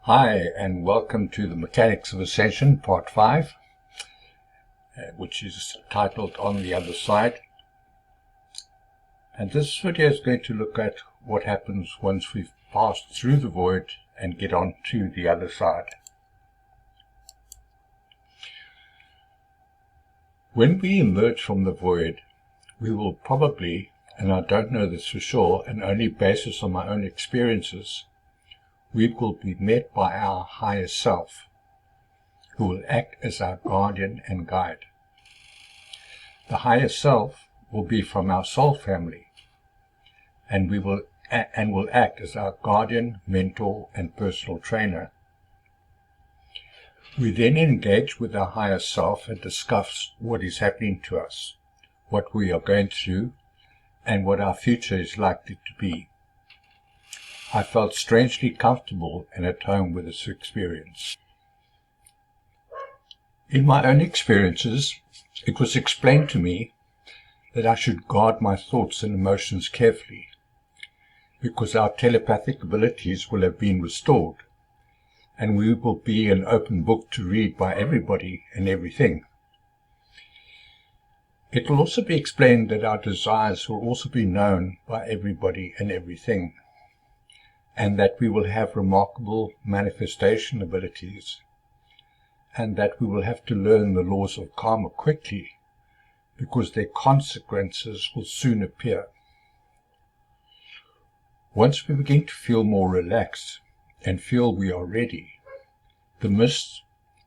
Hi, and welcome to the Mechanics of Ascension, Part 5, which is titled On the Other Side. And this video is going to look at what happens once we've passed through the void and get on to the other side. When we emerge from the void, we will probably, and I don't know this for sure, and only basis on my own experiences, we will be met by our higher self, who will act as our guardian and guide. The higher self will be from our soul family, and will act as our guardian, mentor, and personal trainer. We then engage with our higher self and discuss what is happening to us, what we are going through, and what our future is likely to be. I felt strangely comfortable and at home with this experience. In my own experiences, it was explained to me that I should guard my thoughts and emotions carefully, because our telepathic abilities will have been restored, and we will be an open book to read by everybody and everything. It will also be explained that our desires will also be known by everybody and everything, and that we will have remarkable manifestation abilities, and that we will have to learn the laws of karma quickly, because their consequences will soon appear. Once we begin to feel more relaxed and feel we are ready, the mist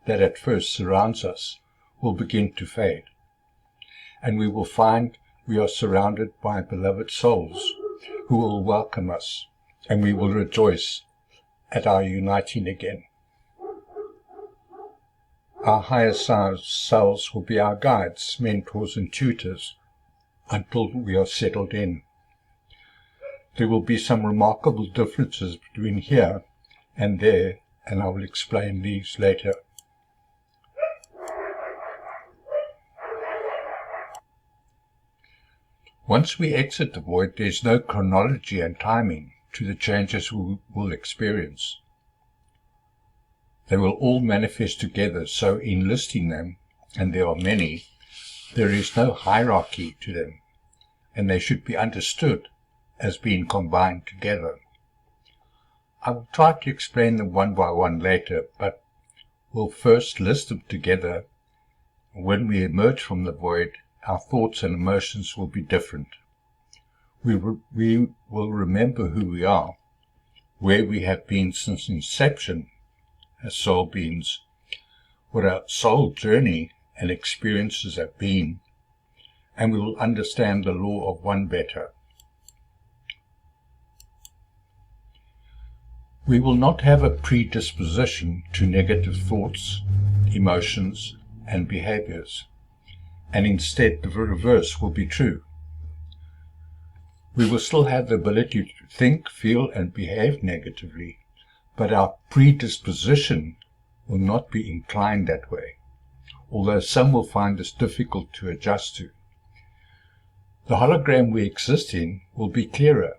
that at first surrounds us will begin to fade, and we will find we are surrounded by beloved souls who will welcome us, and we will rejoice at our uniting again. Our higher selves will be our guides, mentors, and tutors until we are settled in. There will be some remarkable differences between here and there, and I will explain these later. Once we exit the void, there is no chronology and timing to the changes we will experience. They will all manifest together, so in listing them, and there are many, there is no hierarchy to them, and they should be understood as being combined together. I will try to explain them one by one later, but will first list them together. When we emerge from the void, our thoughts and emotions will be different. We will remember who we are, where we have been since inception as soul beings, what our soul journey and experiences have been, and we will understand the law of one better. We will not have a predisposition to negative thoughts, emotions, and behaviors, and instead the reverse will be true. We will still have the ability to think, feel, and behave negatively, but our predisposition will not be inclined that way, although some will find this difficult to adjust to. The hologram we exist in will be clearer,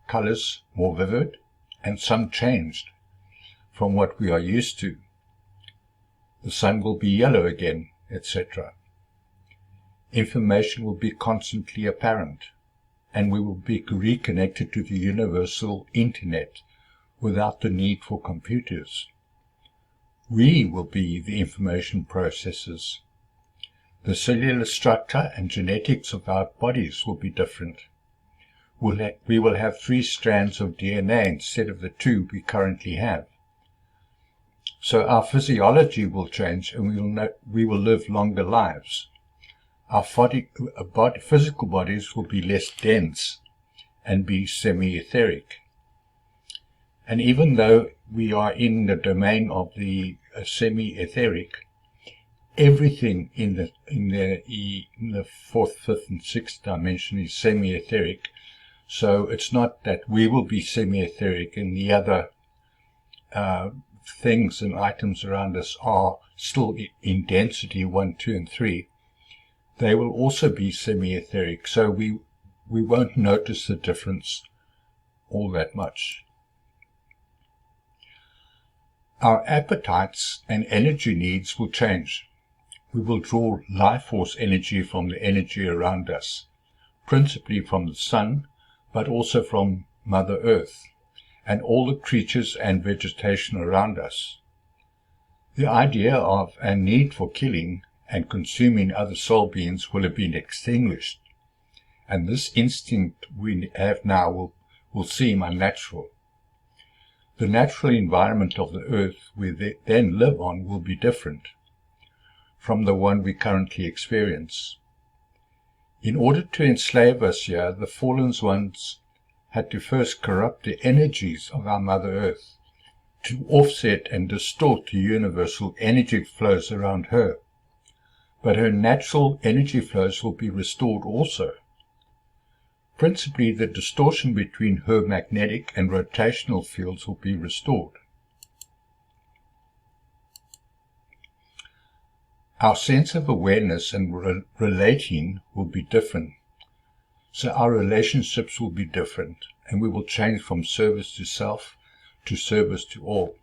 colors more vivid, and some changed from what we are used to. The sun will be yellow again, etc. Information will be constantly apparent, and we will be reconnected to the universal internet without the need for computers. We will be the information processors. The cellular structure and genetics of our bodies will be different. We will have 3 strands of DNA instead of the 2 we currently have. So our physiology will change, and we will live longer lives. Our physical bodies will be less dense and be semi-etheric. And even though we are in the domain of the semi-etheric, everything in the 4th, 5th, and 6th dimension is semi-etheric. So it's not that we will be semi-etheric and the other things and items around us are still in density 1, 2, and 3. They will also be semi-etheric, so we won't notice the difference all that much. Our appetites and energy needs will change. We will draw life force energy from the energy around us, principally from the sun, but also from Mother Earth and all the creatures and vegetation around us. The idea of and need for killing and consuming other soul beings will have been extinguished, and this instinct we have now will seem unnatural. The natural environment of the earth we then live on will be different from the one we currently experience. In order to enslave us here, the fallen ones had to first corrupt the energies of our Mother Earth, to offset and distort the universal energy flows around her. But her natural energy flows will be restored also. Principally, the distortion between her magnetic and rotational fields will be restored. Our sense of awareness and relating will be different. So our relationships will be different, and we will change from service to self to service to all.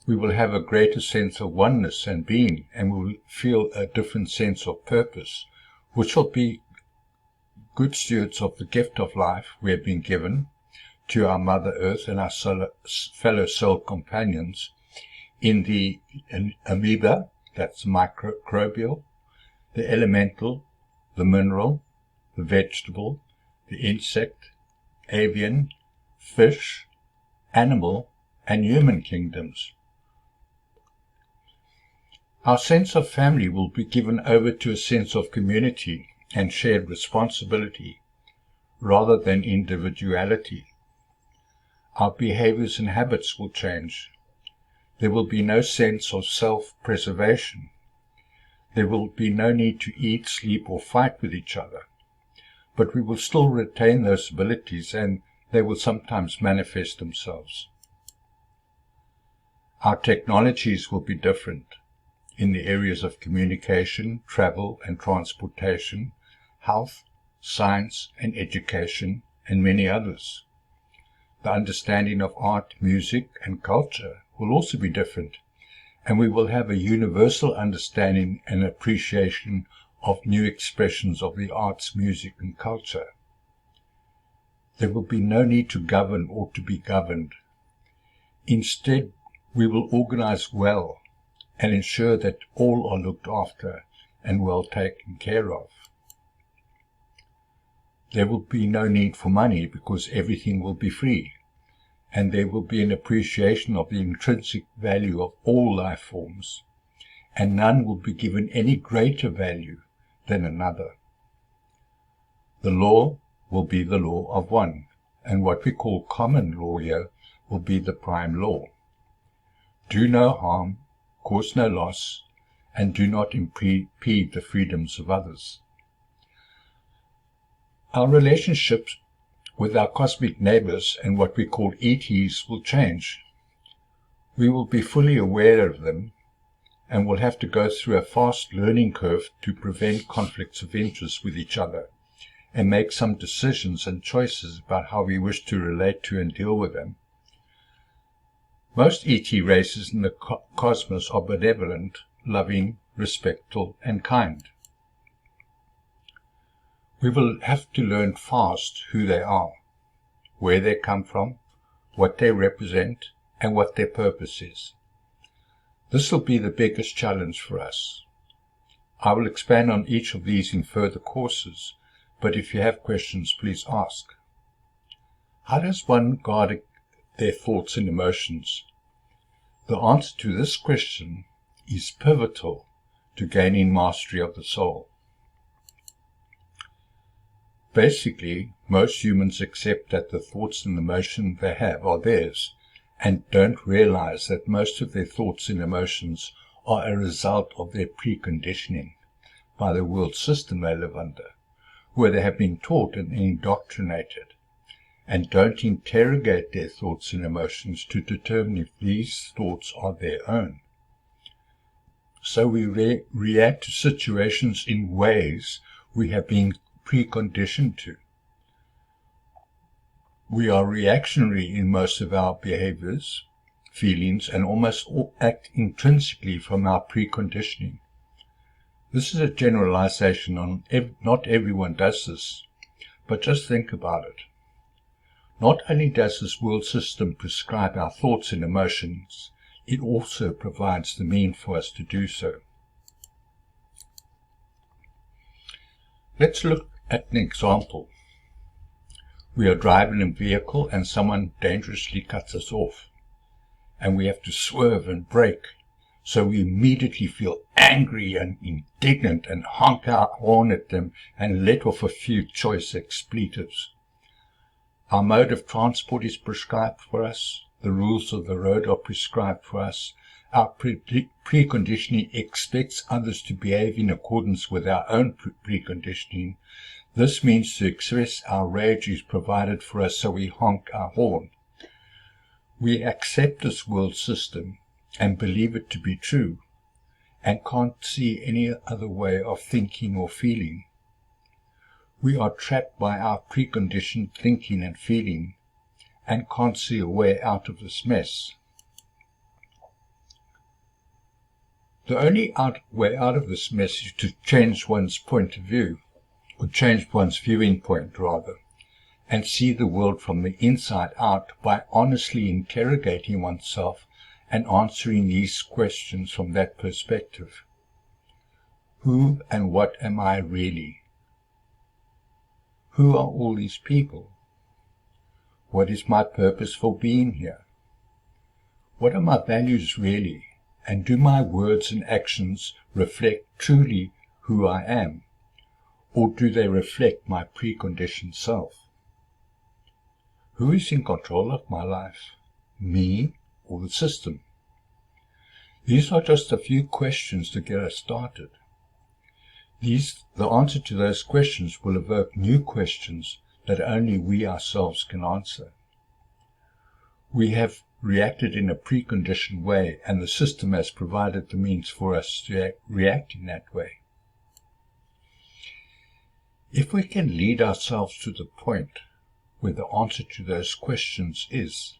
We will have a greater sense of oneness and being, and we will feel a different sense of purpose, which will be good stewards of the gift of life we have been given to our Mother Earth and our fellow soul companions in the amoeba, that's microbial, the elemental, the mineral, the vegetable, the insect, avian, fish, animal, and human kingdoms. Our sense of family will be given over to a sense of community and shared responsibility, rather than individuality. Our behaviors and habits will change. There will be no sense of self-preservation. There will be no need to eat, sleep, or fight with each other. But we will still retain those abilities, and they will sometimes manifest themselves. Our technologies will be different in the areas of communication, travel and transportation, health, science and education, and many others. The understanding of art, music, and culture will also be different, and we will have a universal understanding and appreciation of new expressions of the arts, music, and culture. There will be no need to govern or to be governed. Instead, we will organize well and ensure that all are looked after and well taken care of. There will be no need for money because everything will be free, and there will be an appreciation of the intrinsic value of all life forms, and none will be given any greater value than another. The law will be the law of one, and what we call common law here will be the prime law. Do no harm, cause no loss, and do not impede the freedoms of others. Our relationships with our cosmic neighbors and what we call ETs will change. We will be fully aware of them and will have to go through a fast learning curve to prevent conflicts of interest with each other and make some decisions and choices about how we wish to relate to and deal with them. Most ET races in the cosmos are benevolent, loving, respectful, and kind. We will have to learn fast who they are, where they come from, what they represent, and what their purpose is. This will be the biggest challenge for us. I will expand on each of these in further courses, but if you have questions, please ask. How does one guard their thoughts and emotions? The answer to this question is pivotal to gaining mastery of the soul. Basically, most humans accept that the thoughts and emotions they have are theirs, and don't realize that most of their thoughts and emotions are a result of their preconditioning by the world system they live under, where they have been taught and indoctrinated, and don't interrogate their thoughts and emotions to determine if these thoughts are their own. So we react to situations in ways we have been preconditioned to. We are reactionary in most of our behaviors, feelings, and almost all act intrinsically from our preconditioning. This is a generalization on not everyone does this, but just think about it. Not only does this world system prescribe our thoughts and emotions, it also provides the means for us to do so. Let's look at an example. We are driving a vehicle and someone dangerously cuts us off, and we have to swerve and brake, so we immediately feel angry and indignant and honk our horn at them and let off a few choice expletives. Our mode of transport is prescribed for us. The rules of the road are prescribed for us. Our preconditioning expects others to behave in accordance with our own preconditioning. This means to express our rage is provided for us, so we honk our horn. We accept this world system and believe it to be true, and can't see any other way of thinking or feeling. We are trapped by our preconditioned thinking and feeling, and can't see a way out of this mess. The only way out of this mess is to change one's point of view, or change one's viewing point rather, and see the world from the inside out by honestly interrogating oneself and answering these questions from that perspective. Who and what am I really? Who are all these people? What is my purpose for being here? What are my values really? And do my words and actions reflect truly who I am? Or do they reflect my preconditioned self? Who is in control of my life? Me or the system? These are just a few questions to get us started. The answer to those questions will evoke new questions that only we ourselves can answer. We have reacted in a preconditioned way, and the system has provided the means for us to react in that way. If we can lead ourselves to the point where the answer to those questions is,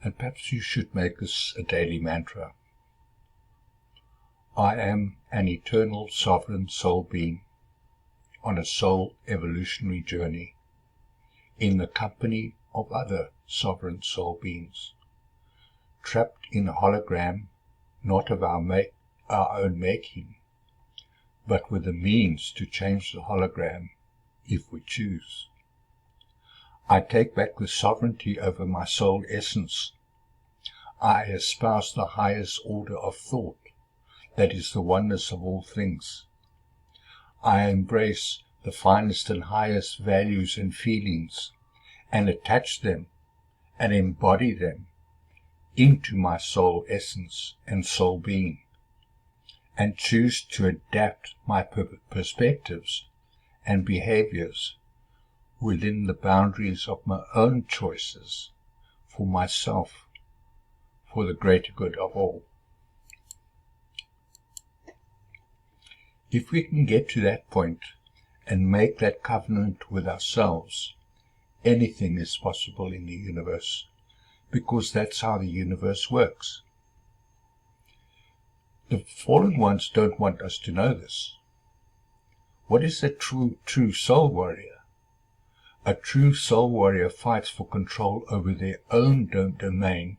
and perhaps you should make this a daily mantra, I am an eternal sovereign soul being on a soul evolutionary journey in the company of other sovereign soul beings, trapped in a hologram not of our own making, but with the means to change the hologram if we choose. I take back the sovereignty over my soul essence. I espouse the highest order of thought, that is the oneness of all things. I embrace the finest and highest values and feelings, and attach them and embody them into my soul essence and soul being, and choose to adapt my perspectives and behaviors within the boundaries of my own choices for myself, for the greater good of all. If we can get to that point and make that covenant with ourselves, anything is possible in the universe, because that's how the universe works. The fallen ones don't want us to know this. What is a true soul warrior? A true soul warrior fights for control over their own domain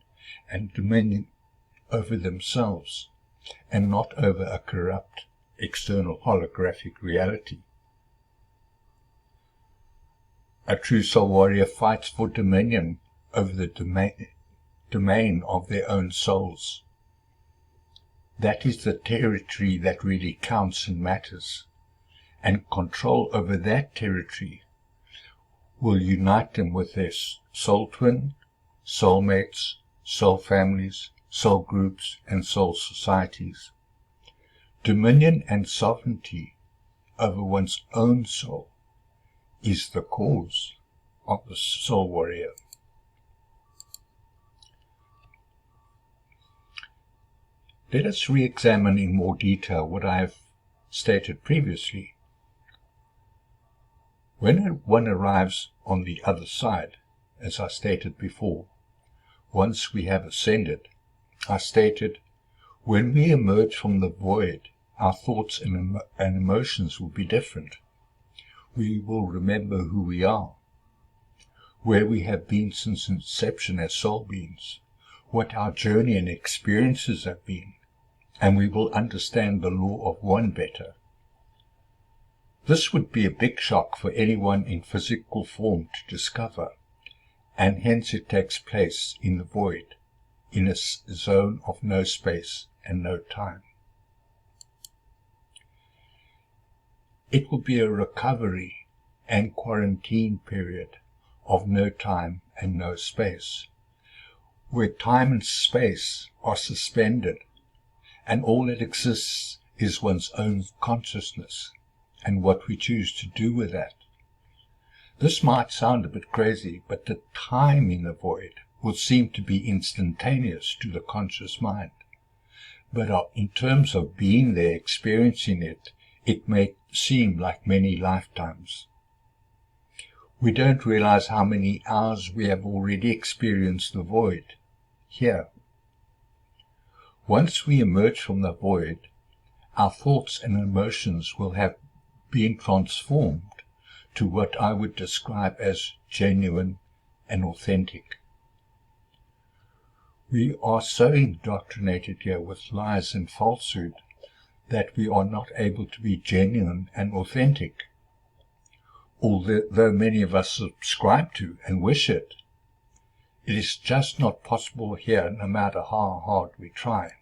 and dominion over themselves, and not over a corrupt external holographic reality. A true soul warrior fights for dominion over the domain of their own souls. That is the territory that really counts and matters, and control over that territory will unite them with their soul twin, soulmates, soul families, soul groups, and soul societies. Dominion and sovereignty over one's own soul is the cause of the soul warrior. Let us re-examine in more detail what I have stated previously. When one arrives on the other side, as I stated before, once we have ascended, I stated, when we emerge from the void, our thoughts and emotions will be different. We will remember who we are, where we have been since inception as soul beings, what our journey and experiences have been, and we will understand the law of one better. This would be a big shock for anyone in physical form to discover, and hence it takes place in the void, in a zone of no space and no time. It will be a recovery and quarantine period of no time and no space, where time and space are suspended, and all that exists is one's own consciousness, and what we choose to do with that. This might sound a bit crazy, but the time in the void will seem to be instantaneous to the conscious mind. But in terms of being there, experiencing it, it may seem like many lifetimes. We don't realize how many hours we have already experienced the void here. Once we emerge from the void, our thoughts and emotions will have been transformed to what I would describe as genuine and authentic. We are so indoctrinated here with lies and falsehood that we are not able to be genuine and authentic, although many of us subscribe to and wish it. It is just not possible here, no matter how hard we try.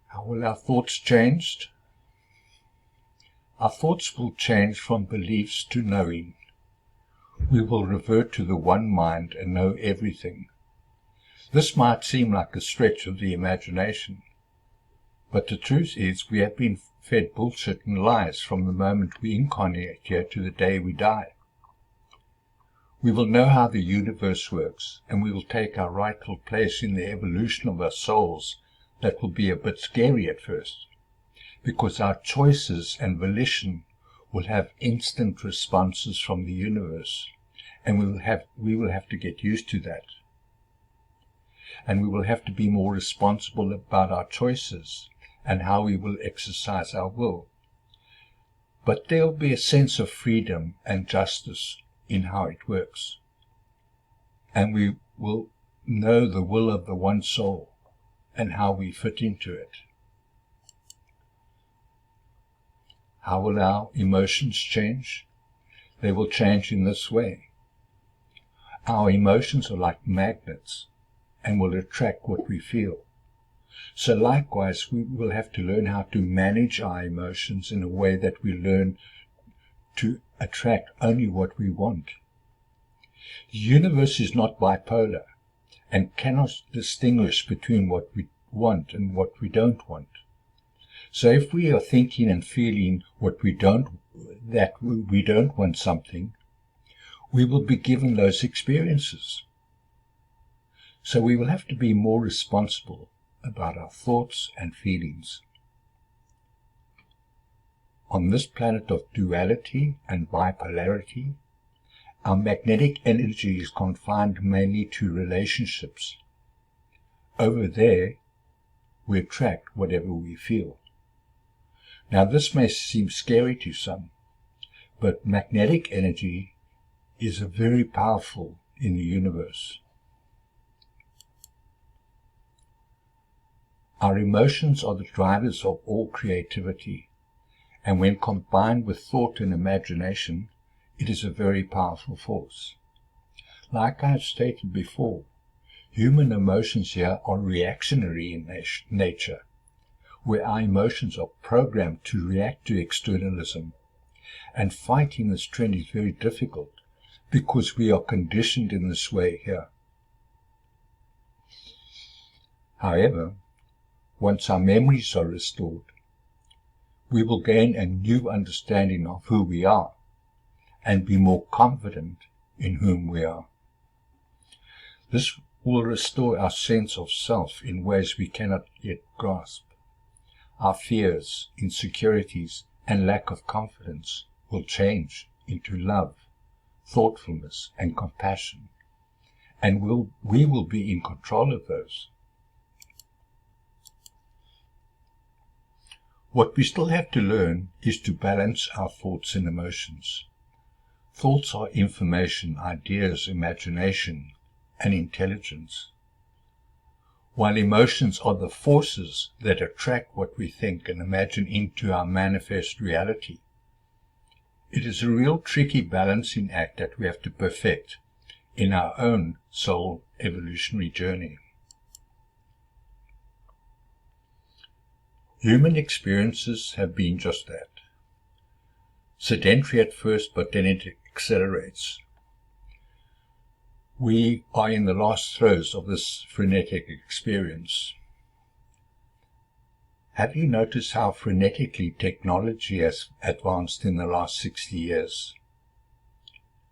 How will our thoughts change? Our thoughts will change from beliefs to knowing. We will revert to the one mind and know everything. This might seem like a stretch of the imagination, but the truth is we have been fed bullshit and lies from the moment we incarnate here to the day we die. We will know how the universe works, and we will take our rightful place in the evolution of our souls. That will be a bit scary at first, because our choices and volition will have instant responses from the universe, and we will have to get used to that. And we will have to be more responsible about our choices and how we will exercise our will. But there will be a sense of freedom and justice in how it works, and we will know the will of the one soul and how we fit into it. How will our emotions change? They will change in this way. Our emotions are like magnets and will attract what we feel. So likewise, we will have to learn how to manage our emotions in a way that we learn to attract only what we want. The universe is not bipolar and cannot distinguish between what we want and what we don't want. So if we are thinking and feeling that we don't want something, we will be given those experiences. So we will have to be more responsible about our thoughts and feelings. On this planet of duality and bipolarity, our magnetic energy is confined mainly to relationships. Over there, we attract whatever we feel. Now this may seem scary to some, but magnetic energy is very powerful in the universe. Our emotions are the drivers of all creativity, and when combined with thought and imagination, it is a very powerful force. Like I have stated before, human emotions here are reactionary in nature, where our emotions are programmed to react to externalism, and fighting this trend is very difficult because we are conditioned in this way here. However, once our memories are restored, we will gain a new understanding of who we are and be more confident in whom we are. This will restore our sense of self in ways we cannot yet grasp. Our fears, insecurities, and lack of confidence will change into love, thoughtfulness, and compassion, and we will be in control of those. What we still have to learn is to balance our thoughts and emotions. Thoughts are information, ideas, imagination, and intelligence, while emotions are the forces that attract what we think and imagine into our manifest reality. It is a real tricky balancing act that we have to perfect in our own soul evolutionary journey. Human experiences have been just that. Sedentary at first, but then it accelerates. We are in the last throes of this frenetic experience. Have you noticed how frenetically technology has advanced in the last 60 years?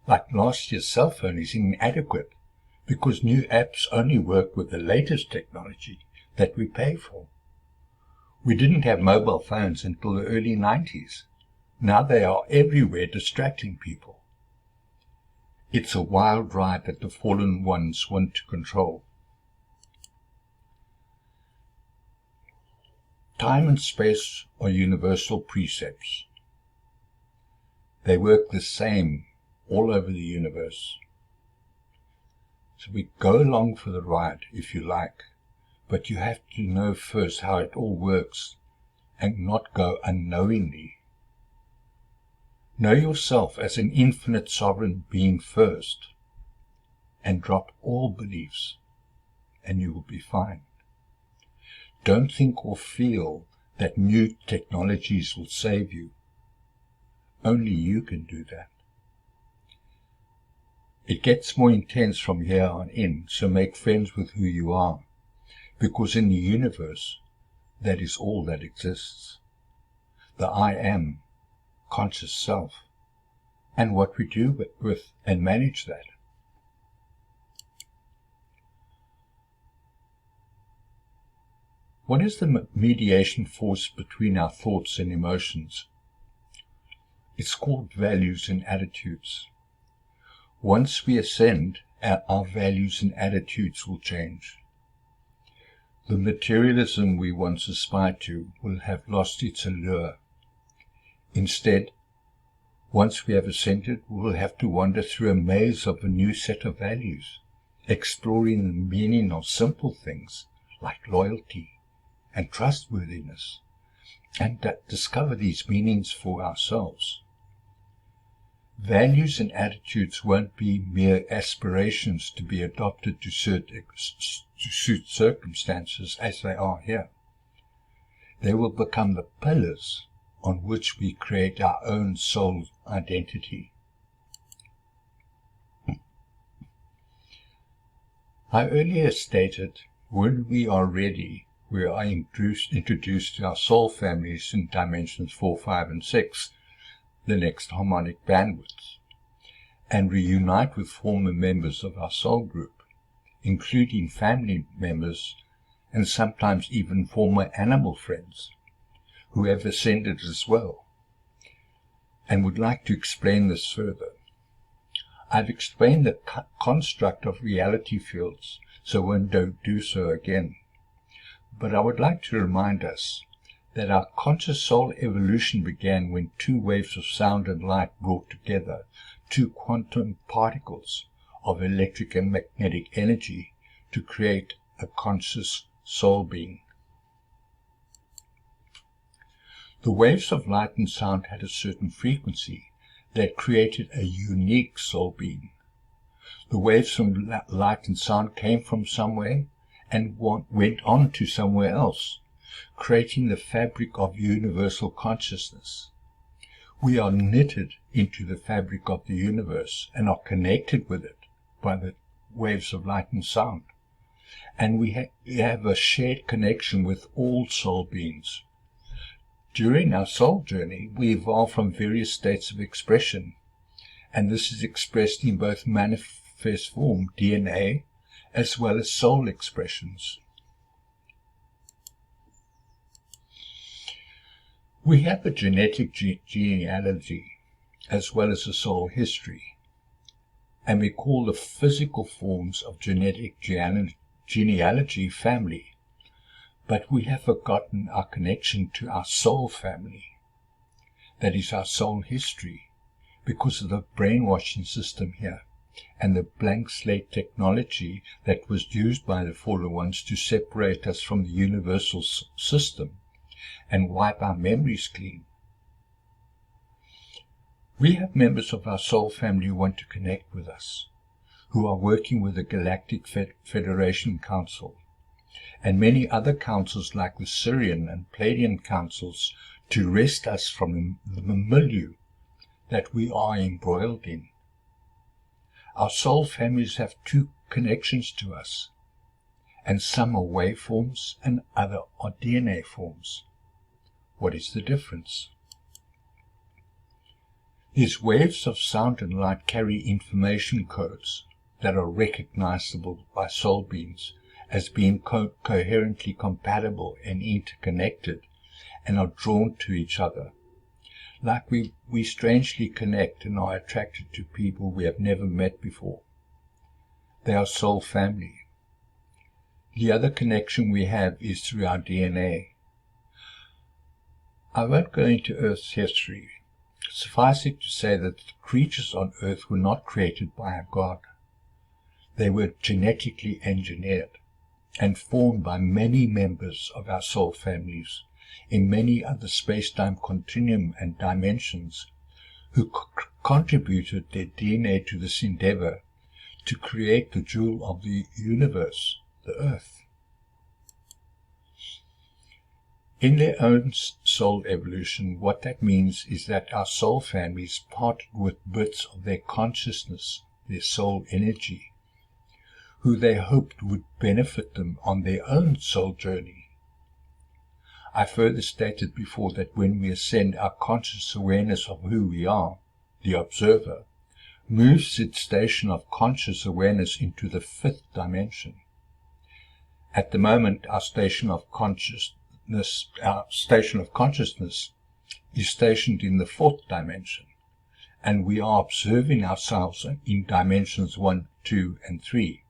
Like last year's cell phone is inadequate because new apps only work with the latest technology that we pay for. We didn't have mobile phones until the early 90s. Now they are everywhere, distracting people. It's a wild ride that the fallen ones want to control. Time and space are universal precepts. They work the same all over the universe. So we go along for the ride, if you like, but you have to know first how it all works and not go unknowingly. Know yourself as an infinite sovereign being first, and drop all beliefs, and you will be fine. Don't think or feel that new technologies will save you. Only you can do that. It gets more intense from here on in, so make friends with who you are, because in the universe, that is all that exists. The I am, conscious self, and what we do with and manage that. What is the mediation force between our thoughts and emotions? It's called values and attitudes. Once we ascend, our values and attitudes will change. The materialism we once aspired to will have lost its allure. Instead, once we have ascended, we will have to wander through a maze of a new set of values, exploring the meaning of simple things like loyalty and trustworthiness, and discover these meanings for ourselves. Values and attitudes won't be mere aspirations to be adopted to suit circumstances as they are here. They will become the pillars on which we create our own soul identity. I earlier stated, when we are ready, we are introduced to our soul families in dimensions 4, 5, and 6, the next harmonic bandwidths, and reunite with former members of our soul group, including family members and sometimes even former animal friends who have ascended as well, and would like to explain this further. I've explained the construct of reality fields, so I won't do so again. But I would like to remind us that our conscious soul evolution began when two waves of sound and light brought together two quantum particles of electric and magnetic energy to create a conscious soul being. The waves of light and sound had a certain frequency that created a unique soul being. The waves from light and sound came from somewhere and went on to somewhere else, creating the fabric of universal consciousness. We are knitted into the fabric of the universe and are connected with it by the waves of light and sound. And we have a shared connection with all soul beings. During our soul journey, we evolve from various states of expression, and this is expressed in both manifest form, DNA, as well as soul expressions. We have a genetic genealogy as well as a soul history. and we call the physical forms of genetic genealogy family, but we have forgotten our connection to our soul family. That is our soul history, because of the brainwashing system here and the blank slate technology that was used by the fallen ones to separate us from the universal system and wipe our memories clean. We have members of our soul family who want to connect with us, who are working with the Galactic Federation Council and many other councils like the Syrian and Palladian councils to wrest us from the milieu that we are embroiled in. Our soul families have two connections to us, and some are waveforms and other are DNA forms. What is the difference? These waves of sound and light carry information codes that are recognizable by soul beings as being coherently compatible and interconnected, and are drawn to each other. Like we strangely connect and are attracted to people we have never met before. They are soul family. The other connection we have is through our DNA. I won't go into Earth's history. Suffice it to say that the creatures on Earth were not created by a God. They were genetically engineered and formed by many members of our soul families in many other space-time continuum and dimensions who contributed their DNA to this endeavor to create the jewel of the universe, the Earth. In their own soul evolution, what that means is that our soul families parted with bits of their consciousness, their soul energy, who they hoped would benefit them on their own soul journey. I further stated before that when we ascend, our conscious awareness of who we are, the observer, moves its station of conscious awareness into the fifth dimension. At the moment, our station of consciousness is stationed in the fourth dimension, and we are observing ourselves in dimensions 1, 2, and 3,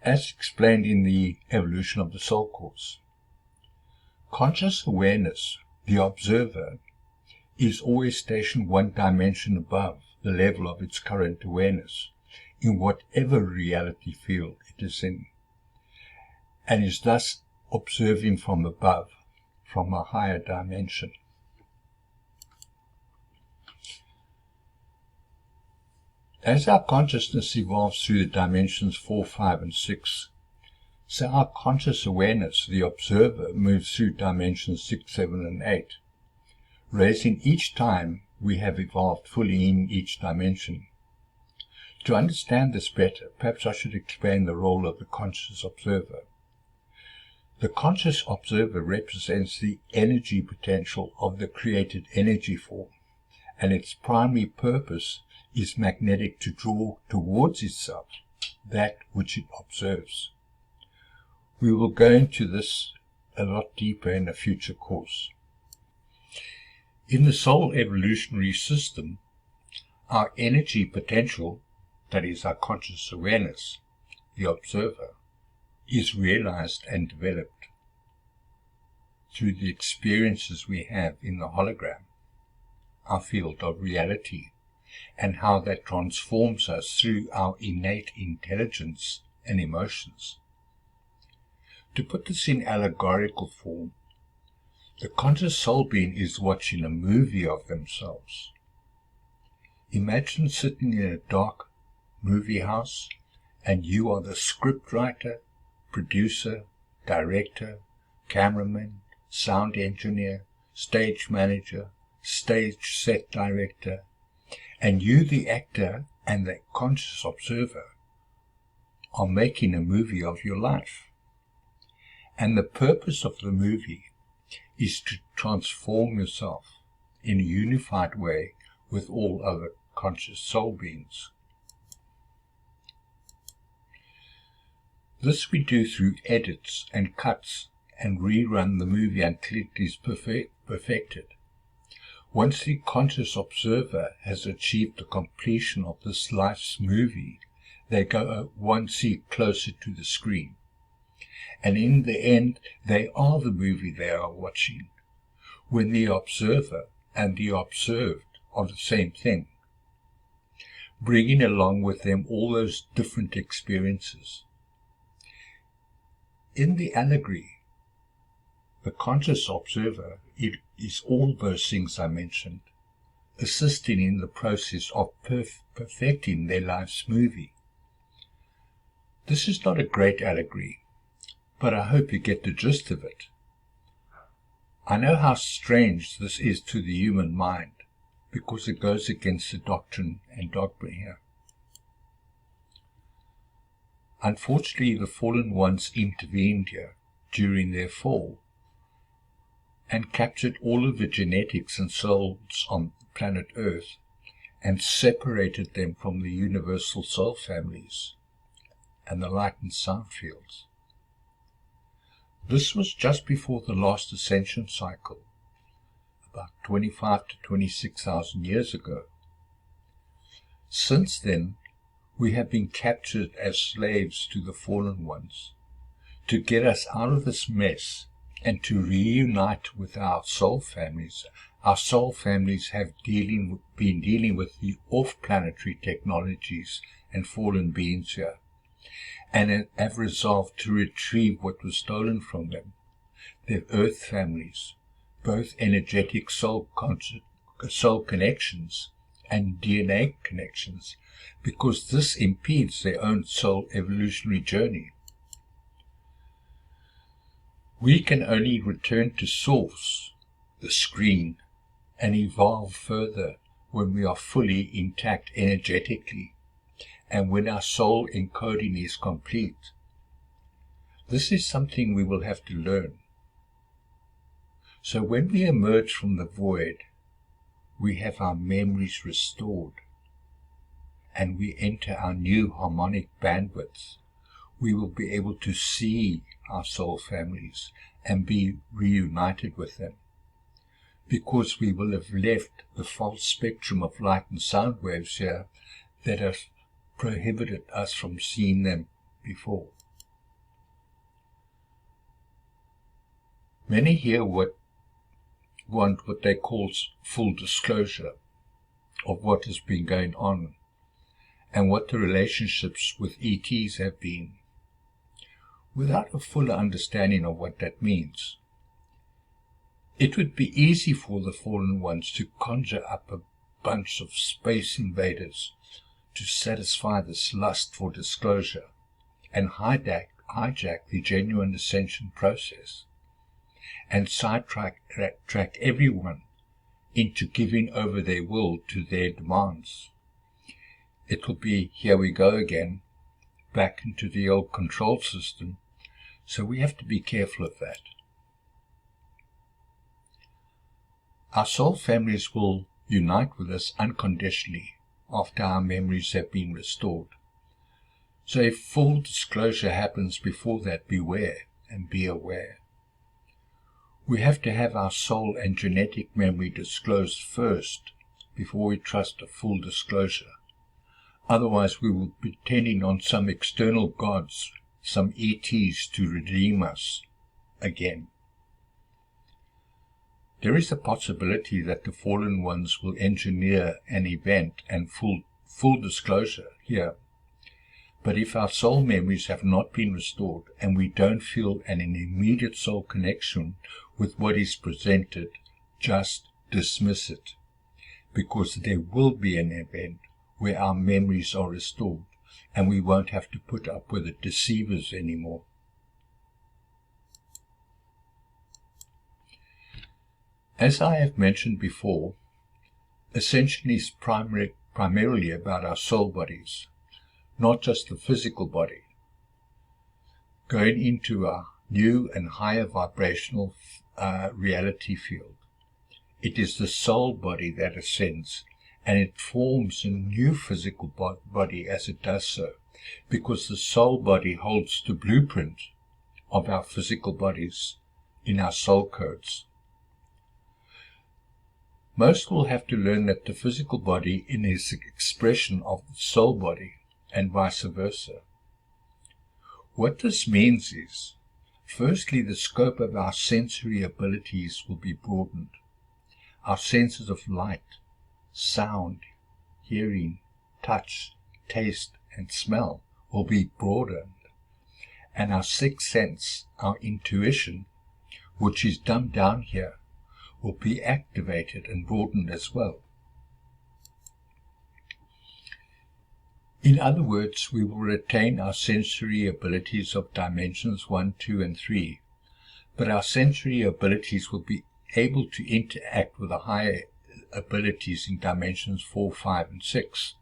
as explained in the Evolution of the Soul course. Conscious awareness, the observer, is always stationed one dimension above the level of its current awareness, in whatever reality field it is in, and is thus observing from above, from a higher dimension. As our consciousness evolves through the dimensions 4, 5, and 6, so our conscious awareness, the observer, moves through dimensions 6, 7, and 8, raising each time we have evolved fully in each dimension. To understand this better, perhaps I should explain the role of the conscious observer. The conscious observer represents the energy potential of the created energy form, and its primary purpose is magnetic to draw towards itself that which it observes. We will go into this a lot deeper in a future course. In the soul evolutionary system, our energy potential, that is our conscious awareness, the observer, is realized and developed through the experiences we have in the hologram, our field of reality, and how that transforms us through our innate intelligence and emotions. To put this in allegorical form, the conscious soul being is watching a movie of themselves. Imagine sitting in a dark movie house and you are the scriptwriter, producer, director, cameraman, sound engineer, stage manager, stage set director, and you, the actor and the conscious observer, are making a movie of your life. And the purpose of the movie is to transform yourself in a unified way with all other conscious soul beings. This we do through edits and cuts and rerun the movie until it is perfected. Once the conscious observer has achieved the completion of this life's movie, they go one seat closer to the screen. And in the end, they are the movie they are watching, when the observer and the observed are the same thing, bringing along with them all those different experiences. In the allegory, the conscious observer is all those things I mentioned, assisting in the process of perfecting their life's movie. This is not a great allegory, but I hope you get the gist of it. I know how strange this is to the human mind, because it goes against the doctrine and dogma here. Unfortunately, the fallen ones intervened here during their fall and captured all of the genetics and souls on planet Earth and separated them from the universal soul families and the light and sound fields. This was just before the last Ascension cycle, about 25 to 26,000 years ago. Since then, we have been captured as slaves to the fallen ones, to get us out of this mess and to reunite with our soul families. Our soul families have been dealing with the off-planetary technologies and fallen beings here, and have resolved to retrieve what was stolen from them, their earth families, both energetic soul connections and DNA connections, because this impedes their own soul evolutionary journey. We can only return to source, the screen, and evolve further when we are fully intact energetically, and when our soul encoding is complete. This is something we will have to learn. So when we emerge from the void, we have our memories restored, and we enter our new harmonic bandwidth. We will be able to see our soul families and be reunited with them, because we will have left the false spectrum of light and sound waves here that have prohibited us from seeing them before. Many here want what they call full disclosure of what has been going on and what the relationships with ETs have been, without a fuller understanding of what that means. It would be easy for the fallen ones to conjure up a bunch of space invaders to satisfy this lust for disclosure and hijack the genuine ascension process, and sidetrack everyone into giving over their will to their demands. It will be, here we go again, back into the old control system, so we have to be careful of that. Our soul families will unite with us unconditionally after our memories have been restored. So if full disclosure happens before that, beware and be aware. We have to have our soul and genetic memory disclosed first before we trust a full disclosure. Otherwise we will be depending on some external gods, some ETs, to redeem us again. There is a possibility that the fallen ones will engineer an event and full disclosure here. But if our soul memories have not been restored and we don't feel an immediate soul connection with what is presented, just dismiss it, because there will be an event where our memories are restored and we won't have to put up with the deceivers anymore. As I have mentioned before, Ascension is primarily about our soul bodies, not just the physical body, going into a new and higher vibrational reality field. It is the soul body that ascends, and it forms a new physical body as it does so, because the soul body holds the blueprint of our physical bodies in our soul codes. Most will have to learn that the physical body is an expression of the soul body, and vice versa. What this means is, firstly, the scope of our sensory abilities will be broadened. Our senses of light, sound, hearing, touch, taste, and smell will be broadened. And our sixth sense, our intuition, which is dumbed down here, will be activated and broadened as well. In other words, we will retain our sensory abilities of dimensions 1, 2, and 3, but our sensory abilities will be able to interact with the higher abilities in dimensions 4, 5, and 6.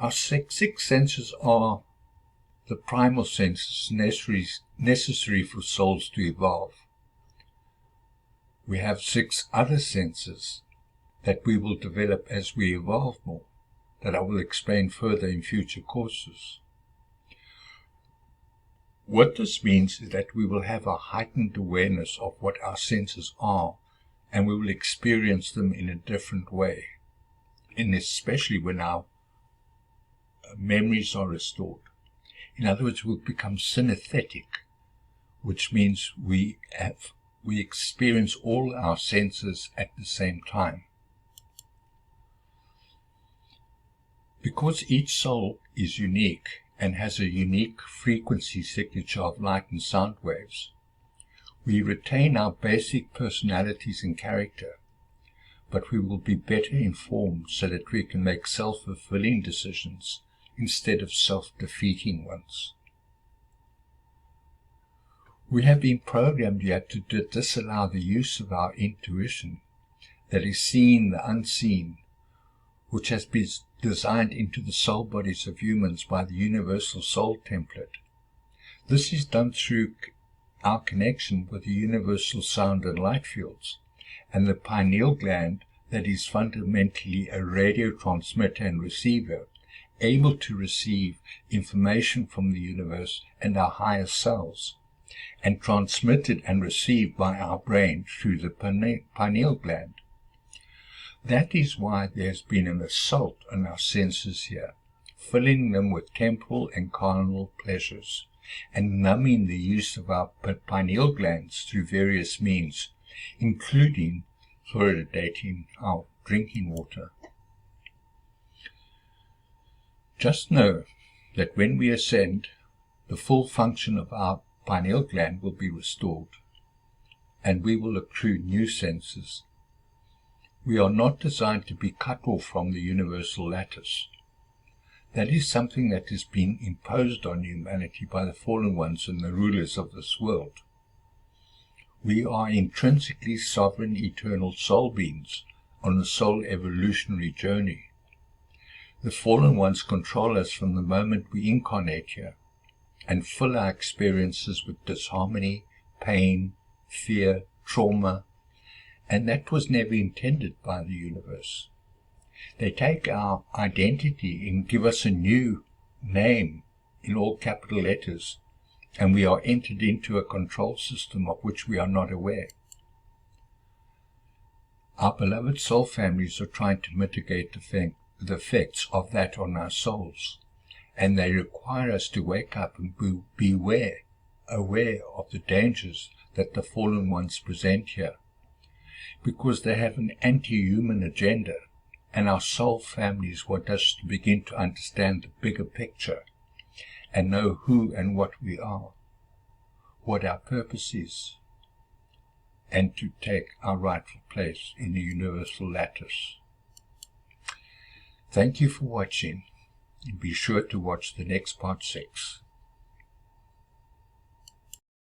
Our six senses are the primal senses necessary for souls to evolve. We have 6 other senses that we will develop as we evolve more, that I will explain further in future courses. What this means is that we will have a heightened awareness of what our senses are, and we will experience them in a different way, and especially when our memories are restored. In other words, we'll become synesthetic, which means we experience all our senses at the same time. Because each soul is unique and has a unique frequency signature of light and sound waves, we retain our basic personalities and character, but we will be better informed so that we can make self-fulfilling decisions instead of self-defeating ones. We have been programmed yet to disallow the use of our intuition, that is seeing the unseen, which has been designed into the soul bodies of humans by the universal soul template. This is done through our connection with the universal sound and light fields, and the pineal gland that is fundamentally a radio transmitter and receiver, able to receive information from the universe and our higher selves, and transmitted and received by our brain through the pineal gland. That is why there has been an assault on our senses here, filling them with temporal and carnal pleasures, and numbing the use of our pineal glands through various means, including fluoridating our drinking water. Just know that when we ascend, the full function of our pineal gland will be restored, and we will accrue new senses. We are not designed to be cut off from the universal lattice. That is something that has been imposed on humanity by the fallen ones and the rulers of this world. We are intrinsically sovereign eternal soul beings on a soul evolutionary journey. The fallen ones control us from the moment we incarnate here, and fill our experiences with disharmony, pain, fear, trauma, and that was never intended by the universe. They take our identity and give us a new name in all capital letters, and we are entered into a control system of which we are not aware. Our beloved soul families are trying to mitigate the effects of that on our souls, and they require us to wake up and be aware of the dangers that the fallen ones present here, because they have an anti-human agenda, and our soul families want us to begin to understand the bigger picture and know who and what we are, what our purpose is, and to take our rightful place in the universal lattice. Thank you for watching, and be sure to watch the next part 6.